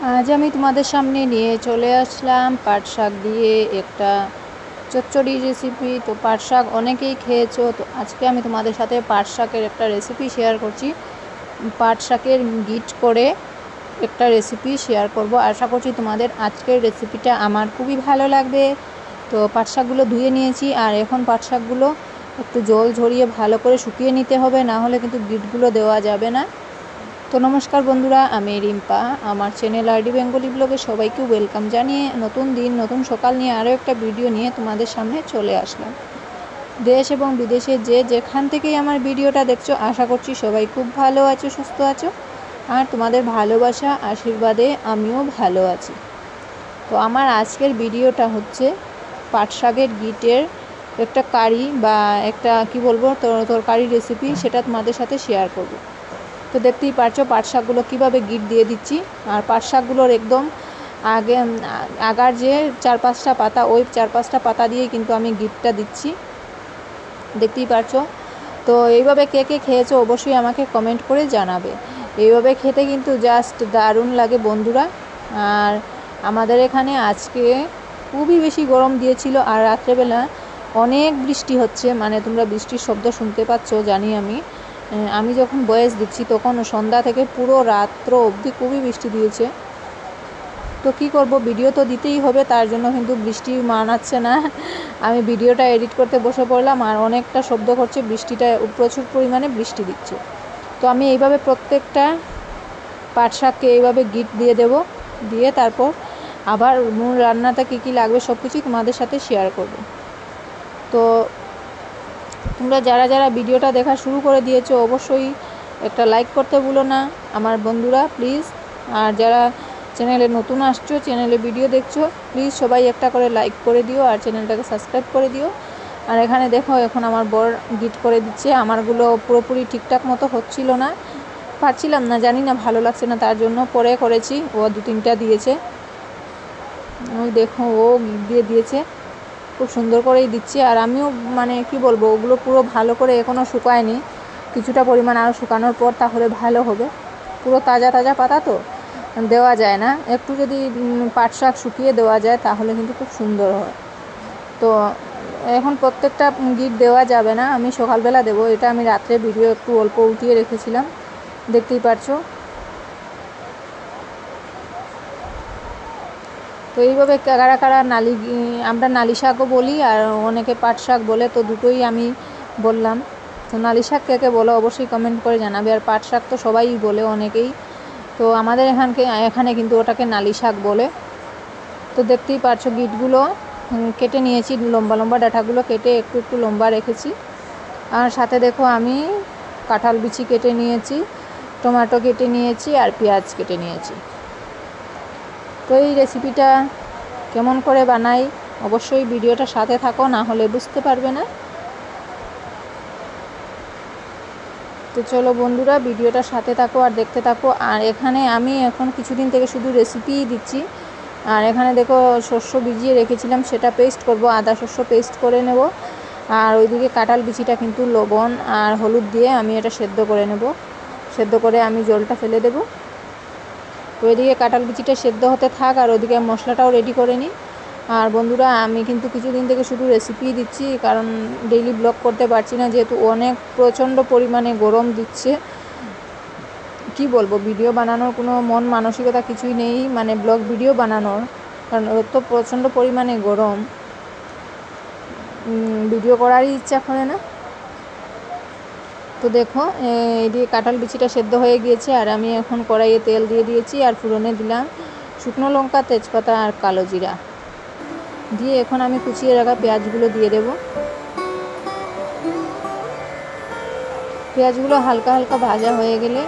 আজ আমি তোমাদের সামনে নিয়ে চলে আসলাম পাট শাক দিয়ে একটা চচ্চড়ি রেসিপি। তো পাট শাক অনেকেই খেয়েছো, তো আজকে আমি তোমাদের সাথে পাট শাকের একটা রেসিপি শেয়ার করছি। পাট শাকের গিট করে একটা রেসিপি শেয়ার করব। আশা করছি তোমাদের আজকের রেসিপিটা আমার খুবই ভালো লাগবে। তো পাট শাকগুলো ধুয়ে নিয়েছি, আর এখন পাট শাকগুলো একটু জল ঝরিয়ে ভালো করে শুকিয়ে নিতে হবে, না হলে কিন্তু গিটগুলো দেওয়া যাবে না। তো নমস্কার বন্ধুরা, আমি রিম্পা। আমার চ্যানেল আরডি বেঙ্গলি ব্লগে সবাইকে ওয়েলকাম জানিয়ে নতুন দিন নতুন সকাল নিয়ে আরও একটা ভিডিও নিয়ে তোমাদের সামনে চলে আসলাম। দেশ এবং বিদেশে যে যেখান থেকেই আমার ভিডিওটা দেখছো, আশা করছি সবাই খুব ভালো আছো, সুস্থ আছো, আর তোমাদের ভালোবাসা আশীর্বাদে আমিও ভালো আছি। তো আমার আজকের ভিডিওটা হচ্ছে পাট শাকের গিটের একটা কারি বা একটা কি বলবো তরকারি রেসিপি, সেটা তোমাদের সাথে শেয়ার করব। তো দেখতেই পারছো পাট শাকগুলো কীভাবে গিট দিয়ে দিচ্ছি। আর পাট শাকগুলোর একদম আগার যে 4-5টা পাতা, ওই 4-5টা পাতা দিয়েই কিন্তু আমি গিটটা দিচ্ছি, দেখতেই পারছো। তো এইভাবে কে কে খেয়েছো অবশ্যই আমাকে কমেন্ট করে জানাবে। এইভাবে খেতে কিন্তু জাস্ট দারুণ লাগে বন্ধুরা। আর আমাদের এখানে আজকে খুবই বেশি গরম দিয়েছিল, আর রাত্রেবেলা অনেক বৃষ্টি হচ্ছে, মানে তোমরা বৃষ্টির শব্দ শুনতে পাচ্ছ জানি আমি যখন ভয়েস দিচ্ছি তখন সন্ধ্যা থেকে পুরো রাত্র অবধি খুবই বৃষ্টি দিয়েছে। তো কি করব, ভিডিও তো দিতেই হবে, তার জন্য কিন্তু বৃষ্টি মানাচ্ছে না। আমি ভিডিওটা এডিট করতে বসে পড়লাম, আর অনেকটা শব্দ করছে, বৃষ্টিটা প্রচুর পরিমাণে বৃষ্টি দিচ্ছে। তো আমি এইভাবে প্রত্যেকটা পাট শাককে এইভাবে গিট দিয়ে দেব, দিয়ে তারপর আবার মূল রান্নাটা কী কী লাগবে সব কিছুই তোমাদের সাথে শেয়ার করব। তো তোমরা যারা যারা ভিডিওটা দেখা শুরু করে দিয়েছো অবশ্যই একটা লাইক করতে ভুলো না আমার বন্ধুরা, প্লিজ। আর যারা চ্যানেলে নতুন আসছো, চ্যানেলে ভিডিও দেখছো, প্লিজ সবাই একটা করে লাইক করে দিও আর চ্যানেলটাকে সাবস্ক্রাইব করে দিও। আর এখানে দেখো এখন আমার বর গিট করে দিচ্ছে। আমারগুলো পুরোপুরি ঠিকঠাক মতো হচ্ছিল না, পারছিলাম না, জানি না ভালো লাগছে না, তার জন্য পরে করেছি। ও 2-3টা দিয়েছে, ওই দেখো ও গিট দিয়ে দিয়েছে, খুব সুন্দর করেই দিচ্ছি। আর আমিও মানে কি বলবো, ওগুলো পুরো ভালো করে এখনও শুকায়নি, কিছুটা পরিমাণ আরও শুকানোর পর তাহলে ভালো হবে। পুরো তাজা তাজা পাতা তো দেওয়া যায় না, একটু যদি পাট শাক শুকিয়ে দেওয়া যায় তাহলে কিন্তু খুব সুন্দর হয়। তো এখন প্রত্যেকটা গিট দেওয়া যাবে না, আমি সকালবেলা দেবো। এটা আমি রাত্রে ভিডিও একটু অল্প উঠিয়ে রেখেছিলাম, দেখতেই পারছো। তো এইভাবে কারা কারা আমরা নালি শাকও বলি, আর অনেকে পাট শাক বলে, তো দুটোই আমি বললাম। তো নালি শাক কে কে বলো অবশ্যই কমেন্ট করে জানাবে। আর পাট শাক তো সবাই বলে অনেকেই, তো আমাদের এখানে কিন্তু ওটাকে নালি শাক বলে। তো দেখতেই পারছো গিটগুলো কেটে নিয়েছি, লম্বা লম্বা ডাঁটাগুলো কেটে একটু একটু লম্বা রেখেছি। আর সাথে দেখো আমি কাঁঠাল বিচি কেটে নিয়েছি, টমেটো কেটে নিয়েছি, আর পেঁয়াজ কেটে নিয়েছি। তো এই রেসিপিটা কেমন করে বানাই অবশ্যই ভিডিওটা সাথে থাকো, না হলে বুঝতে পারবে না। তো চলো বন্ধুরা, ভিডিওটা সাথে থাকো আর দেখতে থাকো। আর এখানে আমি এখন কিছুদিন থেকে শুধু রেসিপিই দিচ্ছি। আর এখানে দেখো শস্য ভিজিয়ে রেখেছিলাম, সেটা পেস্ট করব, আদা শস্য পেস্ট করে নেব। আর ওইদিকে কাঁঠাল বিচিটা কিন্তু লবণ আর হলুদ দিয়ে আমি এটা সেদ্ধ করে নেব, সেদ্ধ করে আমি জলটা ফেলে দেবো। তো ওইদিকে কাঁঠাল বিচিটা সেদ্ধ হতে থাক, আর ওইদিকে মশলাটাও রেডি করে নিই। আর বন্ধুরা, আমি কিন্তু কিছুদিন থেকে শুধু রেসিপি দিচ্ছি, কারণ ডেইলি ব্লগ করতে পারছি না, যেহেতু প্রচণ্ড পরিমাণে গরম দিচ্ছে। কি বলবো, ভিডিও বানানোর কোনো মন মানসিকতা কিছুই নেই, মানে ব্লগ ভিডিও বানানোর, কারণ তো প্রচণ্ড পরিমাণে গরম, ভিডিও করারই ইচ্ছা করে না। তো দেখো এইদিকে কাঁঠাল বিচিটা সেদ্ধ হয়ে গিয়েছে, আর আমি এখন কড়াইয়ে তেল দিয়ে দিয়েছি, আর ফোড়নে দিলাম শুকনো লঙ্কা, তেজপাতা আর কালো জিরা দিয়ে এখন আমি কুচিয়ে রাখা পেঁয়াজগুলো দিয়ে দেব। পেঁয়াজগুলো হালকা হালকা ভাজা হয়ে গেলে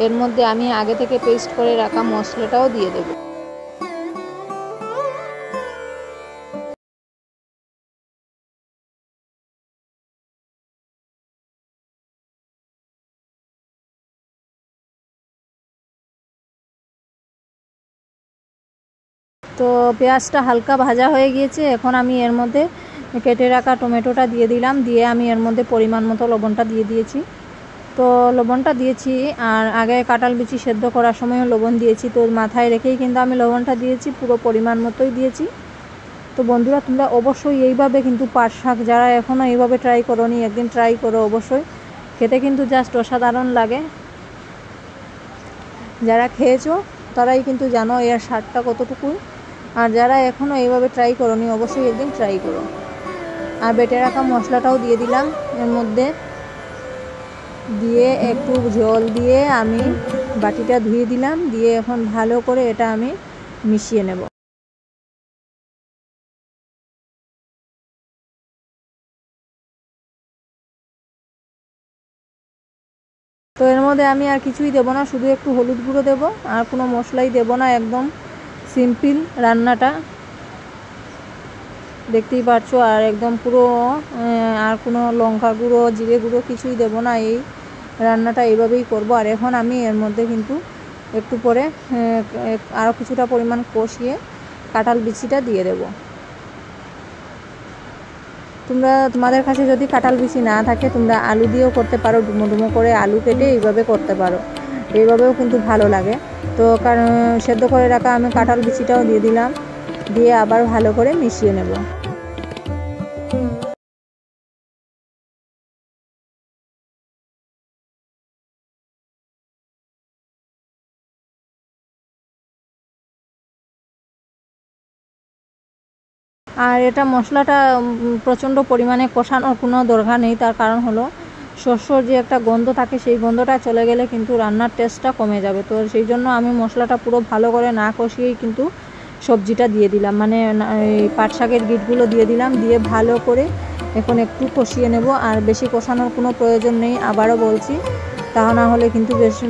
এর মধ্যে আমি আগে থেকে পেস্ট করে রাখা মশলাটাও দিয়ে দেব। তো পেঁয়াজটা হালকা ভাজা হয়ে গিয়েছে, এখন আমি এর মধ্যে কেটে রাখা টমেটোটা দিয়ে দিলাম, দিয়ে আমি এর মধ্যে পরিমাণ মতো লবণটা দিয়ে দিয়েছি। তো লবণটা দিয়েছি, আর আগে কাঁঠাল বিচি সেদ্ধ করার সময়ও লবণ দিয়েছি, তো মাথায় রেখেই কিন্তু আমি লবণটা দিয়েছি, পুরো পরিমাণ মতোই দিয়েছি। তো বন্ধুরা তোমরা অবশ্যই এইভাবে কিন্তু পাট শাক যারা এখনও এইভাবে ট্রাই করোনি, একদিন ট্রাই করো অবশ্যই, খেতে কিন্তু জাস্ট অসাধারণ লাগে। যারা খেয়েছো তারাই কিন্তু জানো এর স্বাদটা কতটুকু, আর যারা এখনও এইভাবে ট্রাই করোনি অবশ্যই একদিন ট্রাই করো। আর বেটে রাখা মশলাটাও দিয়ে দিলাম এর মধ্যে, দিয়ে একটু জল দিয়ে আমি বাটিটা ধুয়ে দিলাম, দিয়ে এখন ভালো করে এটা আমি মিশিয়ে নেব। তো এর মধ্যে আমি আর কিছুই দেবো না, শুধু একটু হলুদ গুঁড়ো দেবো, আর কোনো মশলাই দেবো না, একদম সিম্পল রান্নাটা, দেখতেই পাচ্ছ। আর একদম পুরো আর কোনো লঙ্কা গুঁড়ো জিরে গুঁড়ো কিছুই দেবো না, এই রান্নাটা এইভাবেই করব। আর এখন আমি এর মধ্যে কিন্তু একটু পরে আরও কিছুটা পরিমাণ কষিয়ে কাঁঠাল বিচিটা দিয়ে দেব। তোমাদের কাছে যদি কাঁঠাল বিচি না থাকে তোমরা আলু দিয়েও করতে পারো, ডুমো ডুমো করে আলু কেটে এইভাবে করতে পারো, এইভাবেও কিন্তু ভালো লাগে। তো সেদ্ধ করে রাখা আমি কাঁঠাল বিচিটাও দিয়ে দিলাম, দিয়ে আবার ভালো করে মিশিয়ে নেব। আর এটা মশলাটা প্রচণ্ড পরিমাণে কষানোর কোনো দরকার নেই, তার কারণ হলো শস্যর যে একটা গন্ধ থাকে সেই গন্ধটা চলে গেলে কিন্তু রান্নার টেস্টটা কমে যাবে। তো সেই জন্য আমি মশলাটা পুরো ভালো করে না কষিয়েই কিন্তু সবজিটা দিয়ে দিলাম, মানে এই পাট শাকের গিটগুলো দিয়ে দিলাম, দিয়ে ভালো করে এখন একটু কষিয়ে নেব। আর বেশি কষানোর কোনো প্রয়োজন নেই, আবারও বলছি, তা না হলে কিন্তু বেশি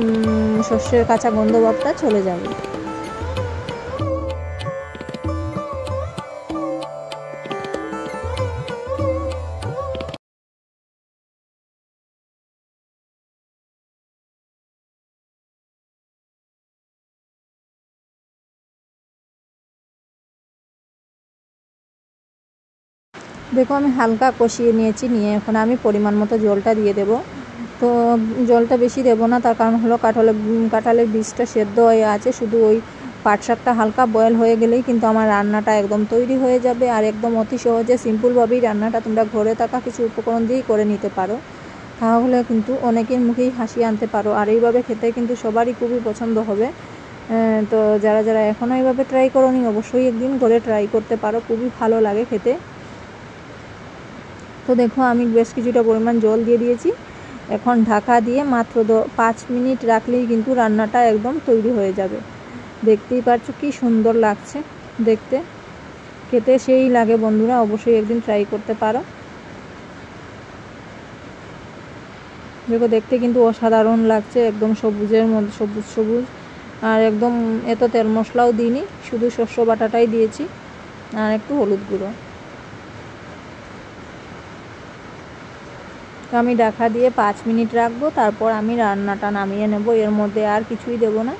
শস্যের কাঁচা গন্ধ ভাবটা চলে যাবে। দেখো আমি হালকা কষিয়ে নিয়েছি, নিয়ে এখন আমি পরিমাণ মতো জলটা দিয়ে দেব। তো জলটা বেশি দেব না, তার কারণ হলো কাঁঠালের বীজটা সেদ্ধ হয়ে আছে, শুধু ওই পাট শাকটা হালকা বয়েল হয়ে গেলেই কিন্তু আমার রান্নাটা একদম তৈরি হয়ে যাবে। আর একদম অতি সহজে সিম্পলভাবেই রান্নাটা তোমরা ঘরে থাকা কিছু উপকরণ দিয়েই করে নিতে পারো, তাহলে কিন্তু অনেকের মুখেই হাসি আনতে পারো। আর এইভাবে খেতে কিন্তু সবারই খুবই পছন্দ হবে। তো যারা যারা এখনও এইভাবে ট্রাই করোনি অবশ্যই একদিন ঘরে ট্রাই করতে পারো, খুবই ভালো লাগে খেতে। তো দেখো আমি বেশ কিছুটা পরিমাণ জল দিয়ে দিয়েছি, এখন ঢাকা দিয়ে মাত্র 5 মিনিট রাখলেই কিন্তু রান্নাটা একদম তৈরি হয়ে যাবে। দেখতেই পাচ্ছ কি সুন্দর লাগছে দেখতে, খেতে সেই লাগে। বন্ধুরা অবশ্যই একদিন ট্রাই করতে পারো। দেখো দেখতে কিন্তু অসাধারণ লাগছে, একদম সবুজের মধ্যে সবুজ সবুজ, আর একদম এত তেল মশলাও দিইনি, শুধু শস্য বাটাটাই দিয়েছি আর একটু হলুদ গুঁড়ো। তো আমি ঢাকা দিয়ে 5 মিনিট রাখবো, তারপর আমি রান্নাটা নামিয়ে নেব, এর মধ্যে আর কিছুই দেব না।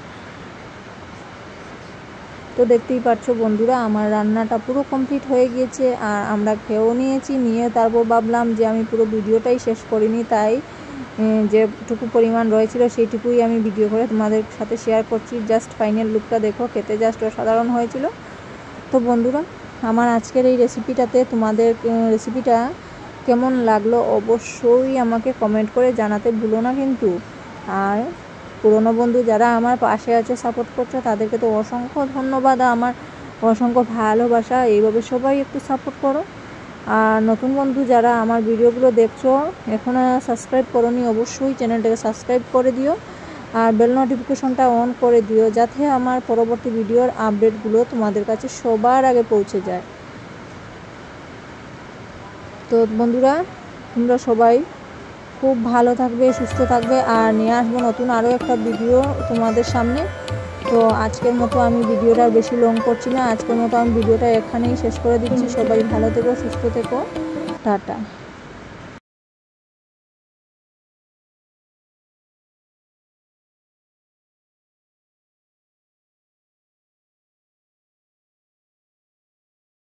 তো দেখতেই পাচ্ছ বন্ধুরা আমার রান্নাটা পুরো কমপ্লিট হয়ে গিয়েছে, আর আমরা খেয়েও নিয়েছি। নিয়ে তারপর ভাবলাম যে আমি পুরো ভিডিওটাই শেষ করিনি, তাই যেটুকু পরিমাণ রয়েছিল সেইটুকুই আমি ভিডিও করে তোমাদের সাথে শেয়ার করছি। জাস্ট ফাইনাল লুকটা দেখো, খেতে জাস্ট অসাধারণ হয়েছিল। তো বন্ধুরা আমার আজকের এই রেসিপিটাতে তোমাদের রেসিপিটা কেমন লাগলো অবশ্যই আমাকে কমেন্ট করে জানাতে ভুলো না কিন্তু। আর পুরনো বন্ধু যারা আমার পাশে আছে সাপোর্ট করছে তাদেরকে তো অসংখ্য ধন্যবাদ, আমার অসংখ্য ভালোবাসা। এইভাবে সবাই একটু সাপোর্ট করো। আর নতুন বন্ধু যারা আমার ভিডিওগুলো দেখছো এখনও সাবস্ক্রাইব করোনি অবশ্যই চ্যানেলটাকে সাবস্ক্রাইব করে দিও, আর বেল নোটিফিকেশনটা অন করে দিও, যাতে আমার পরবর্তী ভিডিওর আপডেটগুলো তোমাদের কাছে সবার আগে পৌঁছে যায়। তো বন্ধুরা তোমরা সবাই খুব ভালো থাকবে, সুস্থ থাকবে, আর নিয়ে আসবো নতুন আরও একটা ভিডিও তোমাদের সামনে। তো আজকের মতো আমি ভিডিওটা বেশি লং করছি না, আজকের মতো আমি ভিডিওটা এখানেই শেষ করে দিচ্ছি। সবাই ভালো থেকো, সুস্থ থেকো, টাটা।